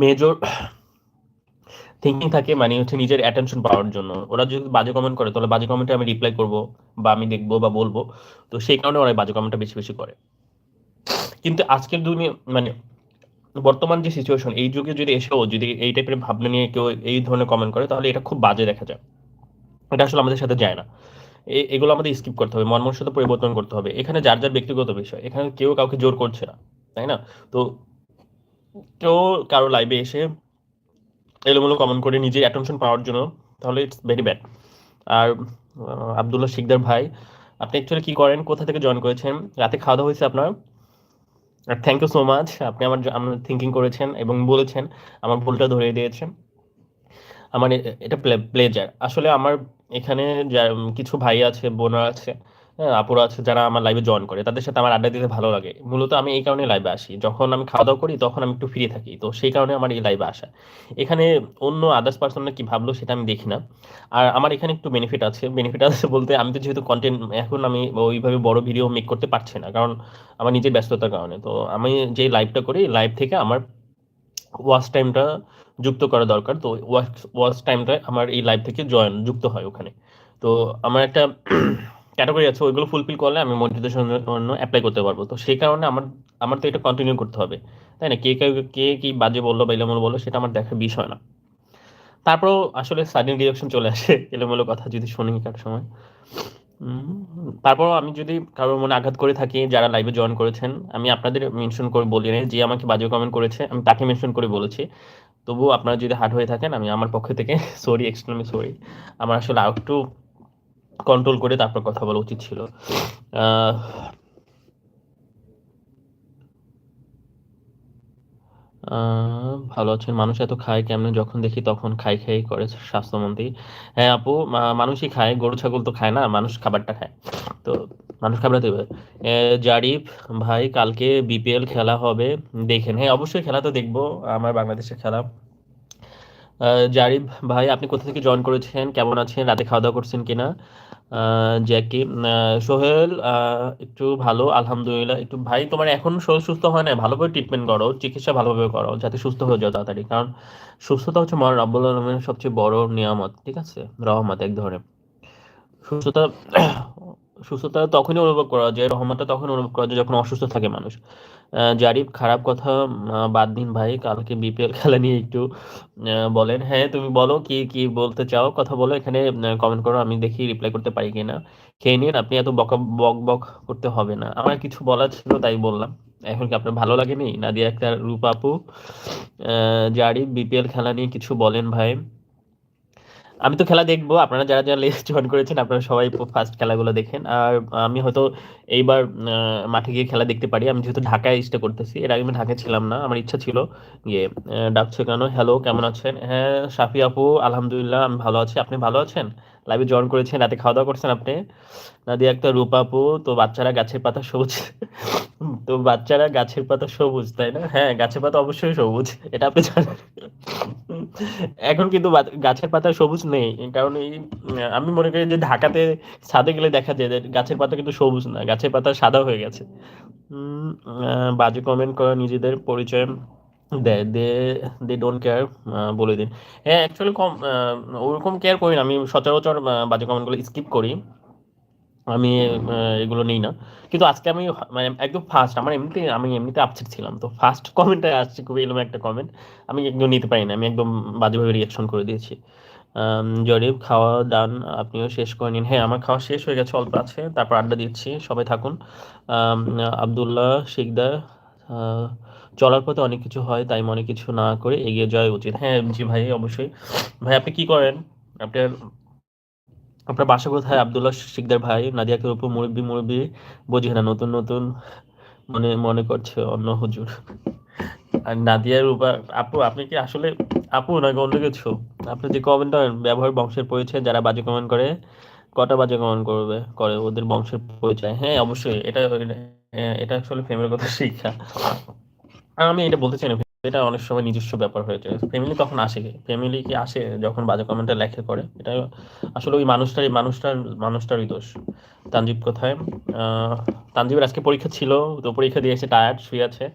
Major thinking থাকে মানে হচ্ছে নিজের অ্যাটেনশন পাওয়ার জন্য। ওরা যদি বাজে কমেন্ট করে তাহলে বাজে কমেন্টে আমি রিপ্লাই করব বা আমি দেখবো বা বলবো। তো সেই কারণে ওরা এই বাজে কমেন্টটা বেশি বেশি করে। কিন্তু আজকের দুনিয়া মানে বর্তমান যে সিচুয়েশন, এই যুগে যদি এসেও যদি এই টাইপের ভাবনা নিয়ে কেউ এই ধরনের কমেন্ট করে তাহলে এটা খুব বাজে দেখা যায়। এটা আসলে আমাদের সাথে যায় না। এগুলো আমাদের স্কিপ করতে হবে, মন মানসিকতা পরিবর্তন করতে হবে। এখানে যার যার ব্যক্তিগত বিষয়, এখানে কেউ কাউকে জোর করছে না, তাই না? তো কেউ কারো লাইভে এসে এলোমেলো কমেন্ট করে নিজের অ্যাটেনশন পাওয়ার জন্য, তাহলে ইটস ভেরি ব্যাড। আর আব্দুল্লাহ শিকদার ভাই, আপনি অ্যাকচুয়ালি কি করেন, কোথা থেকে জয়েন করেছেন, রাতে খাওয়া দাওয়া হয়েছে আপনার? আর থ্যাংক ইউ সো মাচ, আপনি আমার থিঙ্কিং করেছেন এবং বলেছেন, আমার ভুলটা ধরিয়ে দিয়েছেন। আমার এটা প্লেজার আসলে। আমার এখানে কিছু ভাই আছে, বোনরা আছে, হ্যাঁ, আপুরা আছে যারা আমার লাইভে জয়েন করে, তাদের সাথে আমার আড্ডা দিতে ভালো লাগে। মূলত আমি এই কারণে লাইভে আসি, যখন আমি খাওয়া দাওয়া করি তখন আমি একটু ফ্রি থাকি, তো সেই কারণে আমার এই লাইভে আসা। এখানে অন্য আদার্স পার্সনরা কি ভাবলো সেটা আমি দেখি না। আর আমার এখানে একটু বেনিফিট আছে, বেনিফিট আছে বলতে আমি তো যেহেতু কন্টেন্ট, এখন আমি ওইভাবে বড় ভিডিও মেক করতে পারছি না, কারণ আমার নিজের ব্যস্ততার কারণে। তো আমি যে লাইভটা করি, লাইভ থেকে আমার ওয়াচ টাইমটা যুক্ত করা দরকার। তো ওয়াচ টাইমটা আমার এই লাইভ থেকে যুক্ত হয় ওখানে। তো আমার একটা ক্যাটাগরি আছে, ওইগুলো ফুলফিল করলে আমি মনিটাইজেশনের জন্য অ্যাপ্লাই করতে পারবো। তো সেই কারণে আমার আমার তো এটা কন্টিনিউ করতে হবে, তাই না? কে কি বাজে বললো বা এলোমেলো বললো সেটা আমার দেখার বিষয় না। তারপরেও আসলে সাডেন রিয়াকশন চলে আসে এলোমেলো কথা যদি শুনি কার সময়। তারপরও আমি যদি কারোর মনে আঘাত করে থাকি, যারা লাইভে জয়েন করেছেন, আমি আপনাদের মেনশন করে বলি না, যে আমাকে বাজে কমেন্ট করেছে আমি তাকে মেনশন করে বলেছি। তবুও আপনারা যদি হার্ড হয়ে থাকেন, আমি আমার পক্ষ থেকে সরি, এক্সট্রিমলি সরি। আমার আসলে আর একটু কন্ট্রোল করে তারপর কথা বলা উচিত ছিল। আহ, ভালো আছেন? মানুষ এত খায় কেমনে? যখন দেখি তখন খাই খাই করে স্বাস্থ্যমন্ত্রী। হ্যাঁ আপু, মানুষই খায়, গরু ছাগল তো খায় না, মানুষ খাবারটা খায়। তো মানুষ খাবার দেবে। জারিফ ভাই, কালকে বিপিএল খেলা হবে, দেখেন? হ্যাঁ অবশ্যই, খেলা তো দেখবো, আমার বাংলাদেশের খেলা। জারিফ ভাই, আপনি কোথা থেকে জয়েন করেছেন, কেমন আছেন, রাতে খাওয়া দাওয়া করছেন কিনা? জ্যাকি, সোহেল, একটু ভালো আলহামদুলিল্লাহ। একটু ভাই, তোমার এখন শরীর সুস্থ হয় না, ভালো করে ট্রিটমেন্ট করো, চিকিৎসা ভালোভাবে করো যাতে সুস্থ হয়ে যাও তাড়াতাড়ি, কারণ সুস্থতা হচ্ছে মহান রাব্বুল আলামিনের সবচেয়ে বড় নিয়ামত, ঠিক আছে? রহমত এক ধরনের। সুস্থতা সুস্থতা তখনই অনুভব করা যায়, রহমতটা তখন অনুভব করা যায় যখন অসুস্থ থাকে মানুষ। জারিফ, খারাপ কথা বাদ দিন ভাই, কালকে বিপিএল খেলা নিয়ে একটু বলেন। হ্যাঁ তুমি বলো, কি কি বলতে চাও, কথা বলো এখানে, কমেন্ট করো, আমি দেখি রিপ্লাই করতে পারি কিনা। খেয়ে নিন, আপনি এত বক বক করতে হবে না, আমার কিছু বলার ছিল তাই বললাম। এখন কি আপনার ভালো লাগেনি? নাদিয়া আক্তার, রূপা আপু, জারিফ, বিপিএল খেলা নিয়ে কিছু বলেন ভাই। আমি তো খেলা দেখবো, আপনারা যারা যারা লেস জয়েন করেছেন আপনারা সবাই ফার্স্ট খেলাগুলো দেখেন। আর আমি হয়তো এইবার মাঠে গিয়ে খেলা দেখতে পারি, আমি যেহেতু ঢাকায় স্টে করতেছি, এর আগে আমি ঢাকায় ছিলাম না, আমার ইচ্ছা ছিল গিয়ে। ডাকছে কেন? হ্যালো, কেমন আছেন? হ্যাঁ সাফি আপু, আলহামদুলিল্লাহ আমি ভালো আছি, আপনি ভালো আছেন? লাইভে জয়েন করেছেন, রাতে খাওয়া দাওয়া করছেন আপনি? নাদিয়া একটা, রূপা আপু, তো বাচ্চারা গাছের পাতা সবুজ তো বাচ্চারা গাছের পাতা সবুজ, তাই না? হ্যাঁ গাছের পাতা অবশ্যই সবুজ, এটা আপনি জানেন। এখন কিন্তু গাছের পাতা সবুজ নেই, কারণ আমি মনে করি যে ঢাকাতে ছাদে গেলে দেখা যায় যে গাছের পাতা কিন্তু সবুজ না, গাছের পাতা সাদা হয়ে গেছে। বাজে কমেন্ট করা নিজেদের পরিচয় দেয়, দে দে ডোন্ট কেয়ার, বলে দিন। হ্যাঁ অ্যাকচুয়ালি ওরকম কেয়ার করি না, আমি সচরাচর বাজে কমেন্টগুলো স্কিপ করি, আমি এগুলো নেই না। কিন্তু আজকে আমি মানে একদম ফার্স্ট, আমি এমনিতে আপসেট ছিলাম, তো ফার্স্ট কমেন্টে আসছে খুবই এলোমেলো একটা কমেন্ট, আমি একদম নিতে পারি না, আমি একদম বাজেভাবে রিয়াকশন করে দিয়েছি। জরিফ, খাওয়া ডান, আপনিও শেষ করে নিন। হ্যাঁ আমার খাওয়া শেষ হয়ে গেছে, অল্প আছে, তারপর আড্ডা দিচ্ছি, সবাই থাকুন। আম, আব্দুল্লাহ শিকদার, আহ, চলার পথে অনেক কিছু হয়, তাই মনে কিছু না করে এগিয়ে যাওয়া উচিত। হ্যাঁ জি ভাই, অবশ্যই। ভাই আপনি কি করেন? আপনার আপনার বাসা কোথায় আব্দুল্লাহ শিকদার ভাই? নাদিয়াকে উপর মুরব্বি মুরব্বি বোঝে না, নতুন নতুন মনে মনে করছে অন্য হুজুর। আর নাদিয়ার উপর, আপু আপনি কি আসলে আপু নাকি অন্য কিছু? আপনি যে কমেন্টটা ব্যবহার বংশের পরিচয়, যারা বাজে কমেন্ট করে, কটা বাজে কমেন্ট করে ওদের বংশের পরিচয়। হ্যাঁ অবশ্যই, এটা আসলে ফ্যামিলির কথা শিক্ষা। আর আমি এটা বলতে চাই না, এটা অনেক সময় নিজস্ব ব্যাপার হয়ে যায়। ফ্যামিলি তখন আসে, ফ্যামিলি কি আসে যখন বাজে কমেন্টটা লেখে করে, এটা আসলে ওই মানুষটারই দোষ। তানজিব কোথায়? আহ তানজিবের আজকে পরীক্ষা ছিল, তো পরীক্ষা দিয়ে এসে টায়ার্ড, শুয়ে আছে।